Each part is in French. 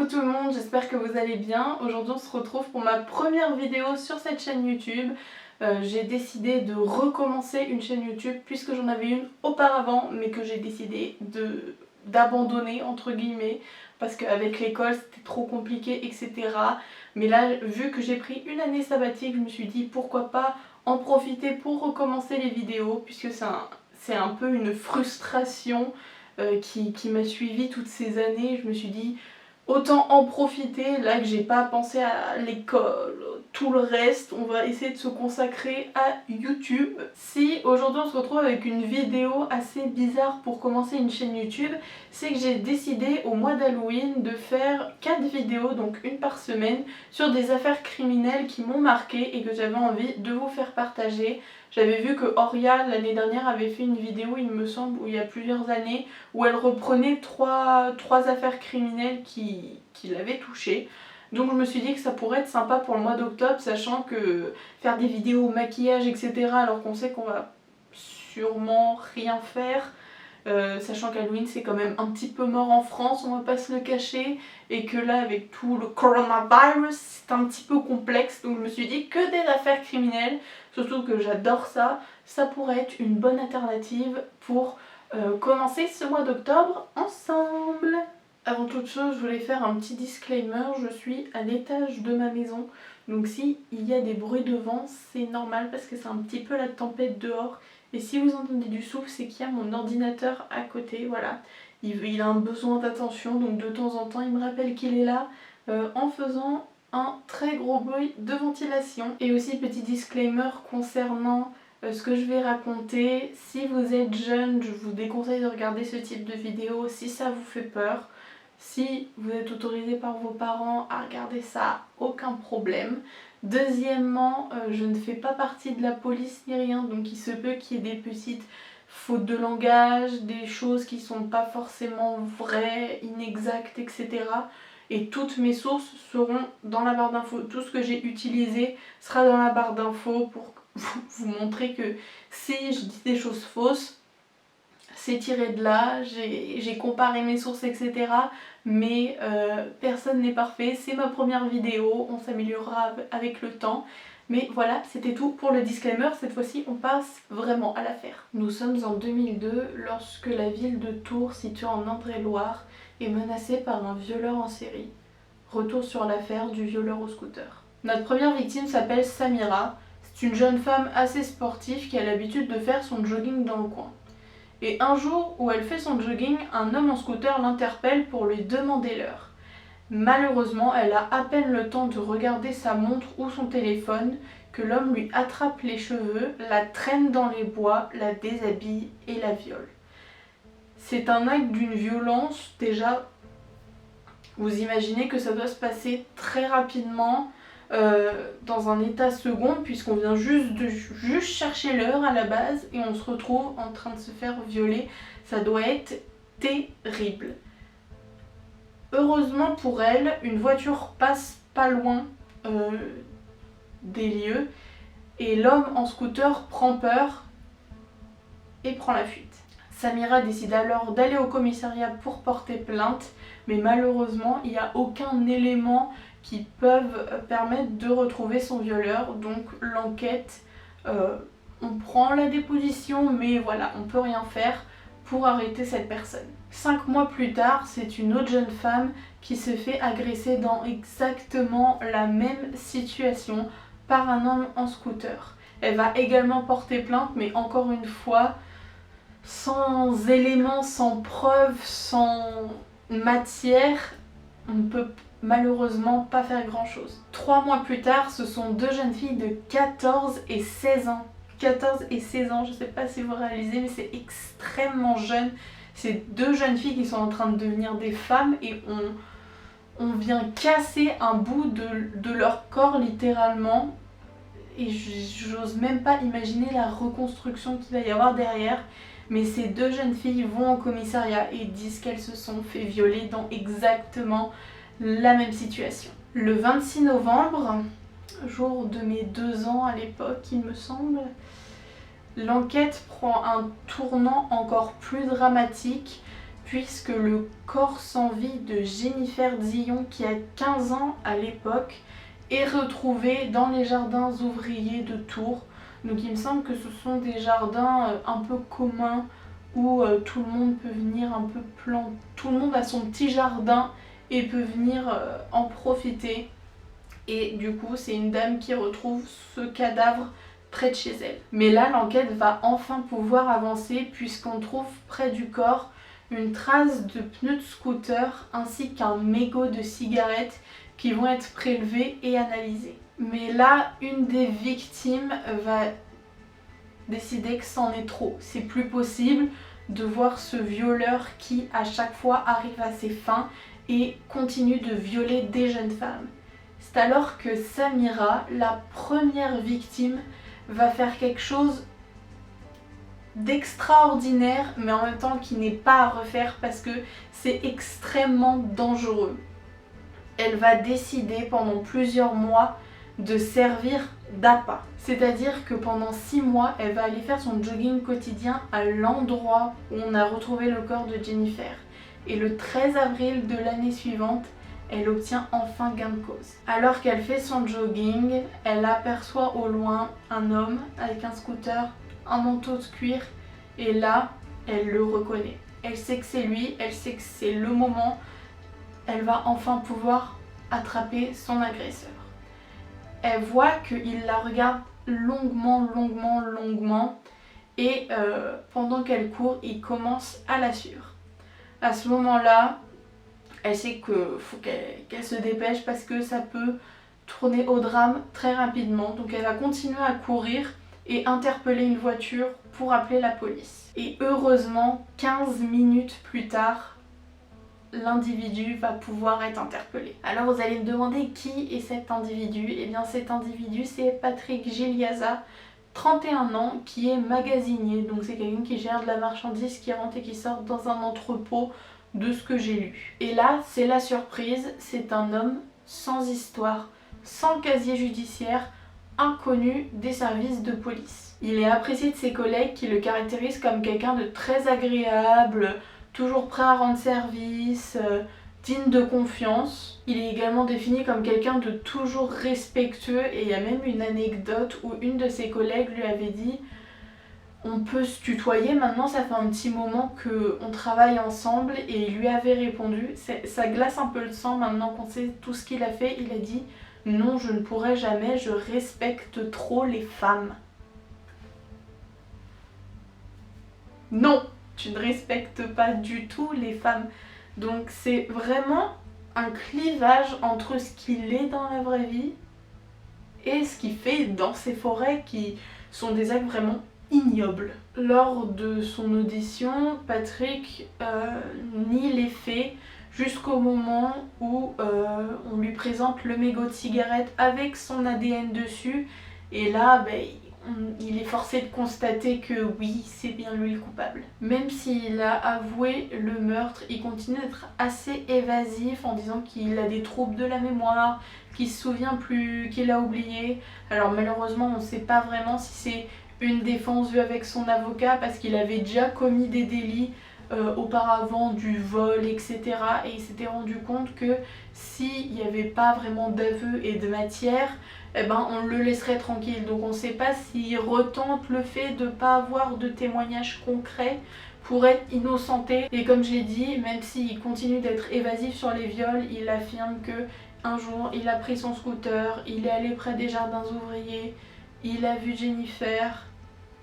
Coucou tout le monde, j'espère que vous allez bien. Aujourd'hui on se retrouve pour ma première vidéo sur cette chaîne YouTube. J'ai décidé de recommencer une chaîne YouTube puisque j'en avais une auparavant mais que j'ai décidé d'abandonner entre guillemets parce qu'avec l'école c'était trop compliqué, etc. Mais là, vu que j'ai pris une année sabbatique, je me suis dit pourquoi pas en profiter pour recommencer les vidéos puisque c'est un peu une frustration qui m'a suivi toutes ces années. Je me suis dit autant en profiter, là que j'ai pas pensé à l'école, tout le reste, on va essayer de se consacrer à YouTube. Si aujourd'hui on se retrouve avec une vidéo assez bizarre pour commencer une chaîne YouTube, c'est que j'ai décidé au mois d'Halloween de faire 4 vidéos, donc une par semaine, sur des affaires criminelles qui m'ont marqué et que j'avais envie de vous faire partager. J'avais vu que Oria l'année dernière avait fait une vidéo, il me semble, où il y a plusieurs années, où elle reprenait trois affaires criminelles qui l'avaient touchée. Donc je me suis dit que ça pourrait être sympa pour le mois d'octobre, sachant que faire des vidéos maquillage, etc., alors qu'on sait qu'on va sûrement rien faire, sachant qu'Halloween c'est quand même un petit peu mort en France, on va pas se le cacher, et que là avec tout le coronavirus c'est un petit peu complexe, donc je me suis dit que des affaires criminelles, surtout que j'adore ça, ça pourrait être une bonne alternative pour commencer ce mois d'octobre ensemble. Avant toute chose, je voulais faire un petit disclaimer, je suis à l'étage de ma maison, donc si il y a des bruits de vent, c'est normal parce que c'est un petit peu la tempête dehors. Et si vous entendez du souffle, c'est qu'il y a mon ordinateur à côté, voilà. Il a un besoin d'attention, donc de temps en temps, il me rappelle qu'il est là en faisant un très gros bruit de ventilation. Et aussi, petit disclaimer concernant ce que je vais raconter. Si vous êtes jeune, je vous déconseille de regarder ce type de vidéo si ça vous fait peur. Si vous êtes autorisé par vos parents à regarder ça, aucun problème. Deuxièmement, je ne fais pas partie de la police ni rien, donc il se peut qu'il y ait des petites fautes de langage, des choses qui sont pas forcément vraies, inexactes, etc. Et toutes mes sources seront dans la barre d'infos. Tout ce que j'ai utilisé sera dans la barre d'infos pour vous montrer que si je dis des choses fausses, c'est tiré de là, j'ai comparé mes sources, etc. Mais personne n'est parfait, c'est ma première vidéo, on s'améliorera avec le temps. Mais voilà, c'était tout pour le disclaimer, cette fois-ci on passe vraiment à l'affaire. Nous sommes en 2002 lorsque la ville de Tours, située en Indre-et-Loire, est menacée par un violeur en série. Retour sur l'affaire du violeur au scooter. Notre première victime s'appelle Samira, c'est une jeune femme assez sportive qui a l'habitude de faire son jogging dans le coin. Et un jour où elle fait son jogging, un homme en scooter l'interpelle pour lui demander l'heure. Malheureusement, elle a à peine le temps de regarder sa montre ou son téléphone que l'homme lui attrape les cheveux, la traîne dans les bois, la déshabille et la viole. C'est un acte d'une violence, déjà, vous imaginez que ça doit se passer très rapidement, dans un état second, puisqu'on vient juste chercher l'heure à la base et on se retrouve en train de se faire violer. Ça doit être terrible. Heureusement pour elle, une voiture passe pas loin des lieux et l'homme en scooter prend peur et prend la fuite. Samira décide alors d'aller au commissariat pour porter plainte, mais malheureusement il n'y a aucun élément qui peuvent permettre de retrouver son violeur, donc l'enquête, on prend la déposition, mais voilà, on peut rien faire pour arrêter cette personne. 5 mois plus tard, c'est une autre jeune femme qui se fait agresser dans exactement la même situation par un homme en scooter. Elle va également porter plainte, mais encore une fois, sans éléments, sans preuves, sans matière, on ne peut malheureusement pas faire grand chose. 3 mois plus tard, ce sont deux jeunes filles de 14 et 16 ans. 14 et 16 ans, je sais pas si vous réalisez, mais c'est extrêmement jeune. C'est deux jeunes filles qui sont en train de devenir des femmes et on vient casser un bout de leur corps littéralement. Et j'ose même pas imaginer la reconstruction qu'il va y avoir derrière. Mais ces deux jeunes filles vont au commissariat et disent qu'elles se sont fait violer dans exactement la même situation. Le 26 novembre, jour de mes 2 ans à l'époque il me semble, l'enquête prend un tournant encore plus dramatique puisque le corps sans vie de Jennifer Zion, qui a 15 ans à l'époque, est retrouvé dans les jardins ouvriers de Tours. Donc il me semble que ce sont des jardins un peu communs où tout le monde peut venir un peu planter. Tout le monde a son petit jardin et peut venir en profiter. Et du coup, c'est une dame qui retrouve ce cadavre près de chez elle. Mais là, l'enquête va enfin pouvoir avancer puisqu'on trouve près du corps une trace de pneus de scooter ainsi qu'un mégot de cigarette qui vont être prélevés et analysés. Mais là, une des victimes va décider que c'en est trop. C'est plus possible de voir ce violeur qui à chaque fois arrive à ses fins et continue de violer des jeunes femmes. C'est alors que Samira, la première victime, va faire quelque chose d'extraordinaire mais en même temps qui n'est pas à refaire parce que c'est extrêmement dangereux. Elle va décider pendant plusieurs mois de servir d'appât. C'est-à-dire que pendant 6 mois, elle va aller faire son jogging quotidien à l'endroit où on a retrouvé le corps de Jennifer. Et le 13 avril de l'année suivante, elle obtient enfin gain de cause. Alors qu'elle fait son jogging, elle aperçoit au loin un homme avec un scooter, un manteau de cuir, et là, elle le reconnaît. Elle sait que c'est lui, elle sait que c'est le moment. Elle va enfin pouvoir attraper son agresseur. Elle voit qu'il la regarde longuement et pendant qu'elle court, il commence à la suivre. À ce moment-là, elle sait qu'il faut qu'elle se dépêche parce que ça peut tourner au drame très rapidement. Donc elle va continuer à courir et interpeller une voiture pour appeler la police. Et heureusement, 15 minutes plus tard, l'individu va pouvoir être interpellé. Alors vous allez me demander qui est cet individu. Et bien cet individu c'est Patrick Giliaza, 31 ans, qui est magasinier. Donc c'est quelqu'un qui gère de la marchandise qui rentre et qui sort dans un entrepôt de ce que j'ai lu. Et là c'est la surprise, c'est un homme sans histoire, sans casier judiciaire, inconnu des services de police. Il est apprécié de ses collègues qui le caractérisent comme quelqu'un de très agréable, toujours prêt à rendre service, digne de confiance. Il est également défini comme quelqu'un de toujours respectueux et il y a même une anecdote où une de ses collègues lui avait dit « On peut se tutoyer, maintenant ça fait un petit moment qu'on travaille ensemble » et il lui avait répondu, ça glace un peu le sang maintenant qu'on sait tout ce qu'il a fait, il a dit « Non, je ne pourrai jamais, je respecte trop les femmes. » Non, tu ne respectes pas du tout les femmes. Donc c'est vraiment un clivage entre ce qu'il est dans la vraie vie et ce qu'il fait dans ces forêts qui sont des actes vraiment ignobles. Lors de son audition, Patrick nie les faits jusqu'au moment où on lui présente le mégot de cigarette avec son ADN dessus et là il est forcé de constater que oui, c'est bien lui le coupable. Même s'il a avoué le meurtre, il continue d'être assez évasif en disant qu'il a des troubles de la mémoire, qu'il se souvient plus, qu'il a oublié. Alors malheureusement, on ne sait pas vraiment si c'est une défense vue avec son avocat parce qu'il avait déjà commis des délits auparavant, du vol, etc. Et il s'était rendu compte que s'il n'y avait pas vraiment d'aveu et de matière, on le laisserait tranquille. Donc on ne sait pas s'il retente le fait de ne pas avoir de témoignages concrets pour être innocenté. Et comme j'ai dit, même s'il continue d'être évasif sur les viols, il affirme que un jour il a pris son scooter, il est allé près des jardins ouvriers, il a vu Jennifer,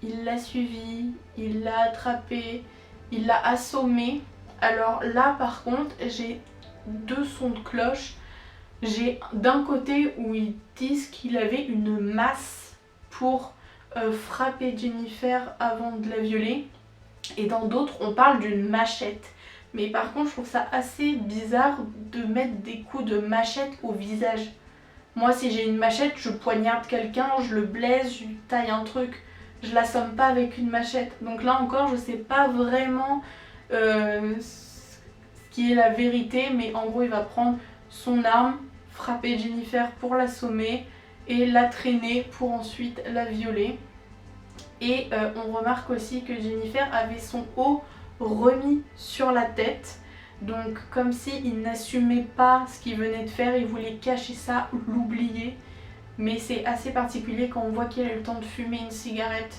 il l'a suivie, il l'a attrapée, il l'a assommée. Alors là par contre j'ai deux sons de cloche. J'ai d'un côté où ils disent qu'il avait une masse pour frapper Jennifer avant de la violer et dans d'autres on parle d'une machette. Mais par contre je trouve ça assez bizarre de mettre des coups de machette au visage. Moi si j'ai une machette je poignarde quelqu'un, je le blesse, je lui taille un truc, je l'assomme pas avec une machette. Donc là encore je sais pas vraiment ce qui est la vérité, mais en gros il va prendre son arme, frapper Jennifer pour l'assommer et la traîner pour ensuite la violer. Et on remarque aussi que Jennifer avait son haut remis sur la tête. Donc comme s'il n'assumait pas ce qu'il venait de faire, il voulait cacher ça ou l'oublier. Mais c'est assez particulier quand on voit qu'il a eu le temps de fumer une cigarette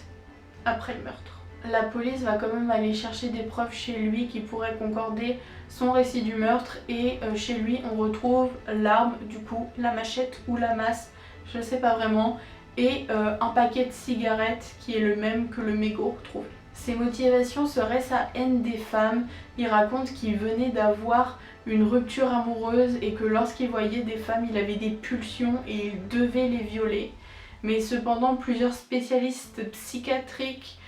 après le meurtre. La police va quand même aller chercher des preuves chez lui qui pourraient concorder son récit du meurtre et chez lui on retrouve l'arme, du coup la machette ou la masse, je sais pas vraiment, et un paquet de cigarettes qui est le même que le mégot retrouvé. Ses motivations seraient sa haine des femmes. Il raconte qu'il venait d'avoir une rupture amoureuse et que lorsqu'il voyait des femmes il avait des pulsions et il devait les violer. Mais cependant plusieurs spécialistes psychiatriques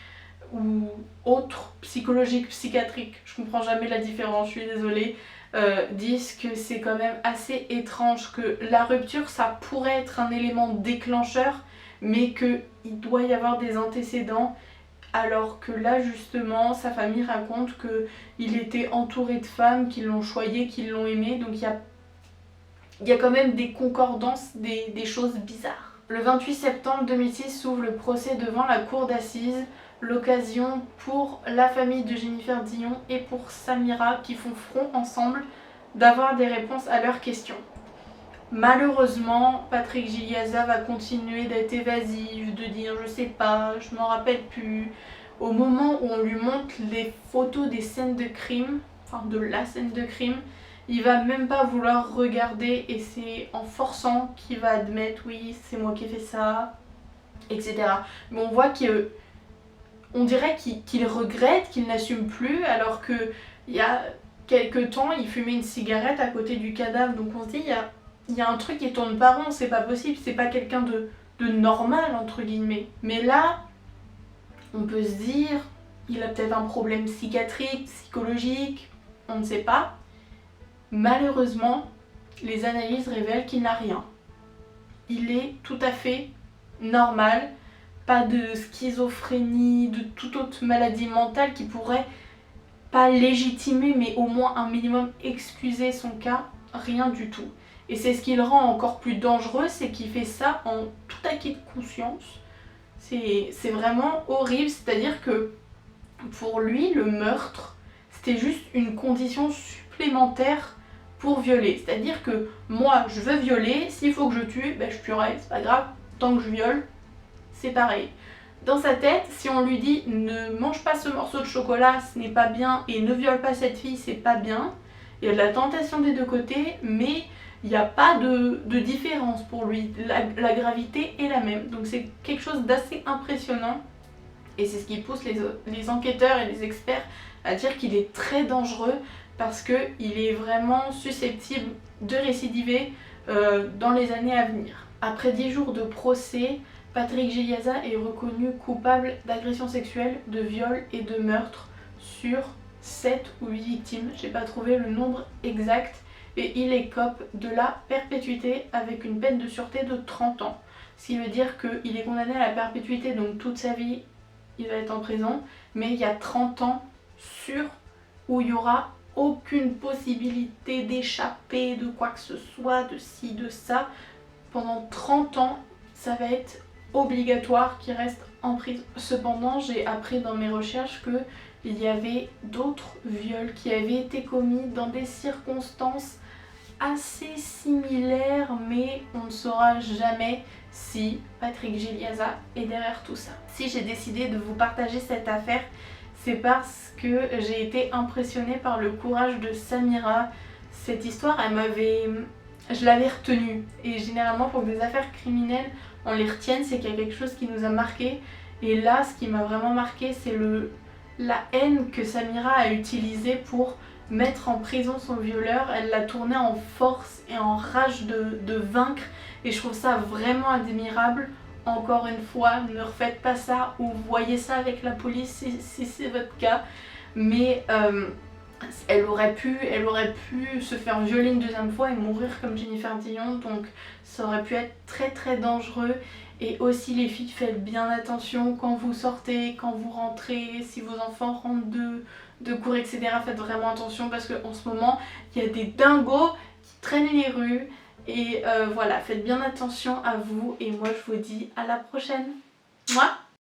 ou autres psychologiques, psychiatriques, je comprends jamais la différence, je suis désolée, disent que c'est quand même assez étrange, que la rupture ça pourrait être un élément déclencheur mais qu'il doit y avoir des antécédents, alors que là justement sa famille raconte qu'il était entouré de femmes qui l'ont choyé, qui l'ont aimé, donc il y a quand même des concordances, des choses bizarres. Le 28 septembre 2006 s'ouvre le procès devant la cour d'assises, l'occasion pour la famille de Jennifer Dion et pour Samira qui font front ensemble d'avoir des réponses à leurs questions. Malheureusement, Patrick Giliaza va continuer d'être évasif, de dire je sais pas, je m'en rappelle plus. Au moment où on lui montre les photos des scènes de crime, enfin de la scène de crime, il va même pas vouloir regarder et c'est en forçant qu'il va admettre oui c'est moi qui ai fait ça, etc. Mais on voit on dirait qu'il regrette, qu'il n'assume plus, alors que il y a quelques temps il fumait une cigarette à côté du cadavre, donc on se dit il y a un truc qui tourne pas rond, c'est pas possible, c'est pas quelqu'un de normal entre guillemets. Mais là, on peut se dire, il a peut-être un problème psychiatrique, psychologique, on ne sait pas. Malheureusement, les analyses révèlent qu'il n'a rien. Il est tout à fait normal, pas de schizophrénie, de toute autre maladie mentale qui pourrait pas légitimer, mais au moins un minimum excuser son cas, rien du tout. Et c'est ce qui le rend encore plus dangereux, c'est qu'il fait ça en tout acquis de conscience. C'est vraiment horrible, c'est-à-dire que pour lui, le meurtre, c'était juste une condition supplémentaire pour violer. C'est-à-dire que moi, je veux violer, s'il faut que je tue, ben je tuerai, c'est pas grave, tant que je viole, c'est pareil. Dans sa tête, si on lui dit ne mange pas ce morceau de chocolat, ce n'est pas bien, et ne viole pas cette fille, c'est pas bien, il y a de la tentation des deux côtés, mais il n'y a pas de différence pour lui, la gravité est la même. Donc c'est quelque chose d'assez impressionnant et c'est ce qui pousse les enquêteurs et les experts à dire qu'il est très dangereux parce qu'il est vraiment susceptible de récidiver dans les années à venir. Après 10 jours de procès, Patrick Giliaza est reconnu coupable d'agression sexuelle, de viol et de meurtre sur 7 ou 8 victimes, j'ai pas trouvé le nombre exact, et il écope de la perpétuité avec une peine de sûreté de 30 ans. Ce qui veut dire qu'il est condamné à la perpétuité, donc toute sa vie il va être en prison, mais il y a 30 ans sûr où il n'y aura aucune possibilité d'échapper de quoi que ce soit, de ci, de ça. Pendant 30 ans, ça va être obligatoire qu'il reste en prison. Cependant, j'ai appris dans mes recherches qu'il y avait d'autres viols qui avaient été commis dans des circonstances assez similaires, mais on ne saura jamais si Patrick Giliaza est derrière tout ça. Si j'ai décidé de vous partager cette affaire, c'est parce que j'ai été impressionnée par le courage de Samira. Cette histoire, je l'avais retenue. Et généralement pour des affaires criminelles, on les retienne, c'est qu'il y a quelque chose qui nous a marqué. Et là, ce qui m'a vraiment marqué, c'est la haine que Samira a utilisée pour mettre en prison son violeur. Elle l'a tourné en force et en rage de vaincre. Et je trouve ça vraiment admirable. Encore une fois, ne refaites pas ça ou voyez ça avec la police si c'est votre cas. Mais elle aurait pu se faire violer une deuxième fois et mourir comme Jennifer Dion, donc ça aurait pu être très très dangereux. Et aussi les filles, faites bien attention quand vous sortez, quand vous rentrez, si vos enfants rentrent de cours, etc. Faites vraiment attention parce qu'en ce moment il y a des dingos qui traînent les rues. Et voilà, faites bien attention à vous et moi je vous dis à la prochaine. Moi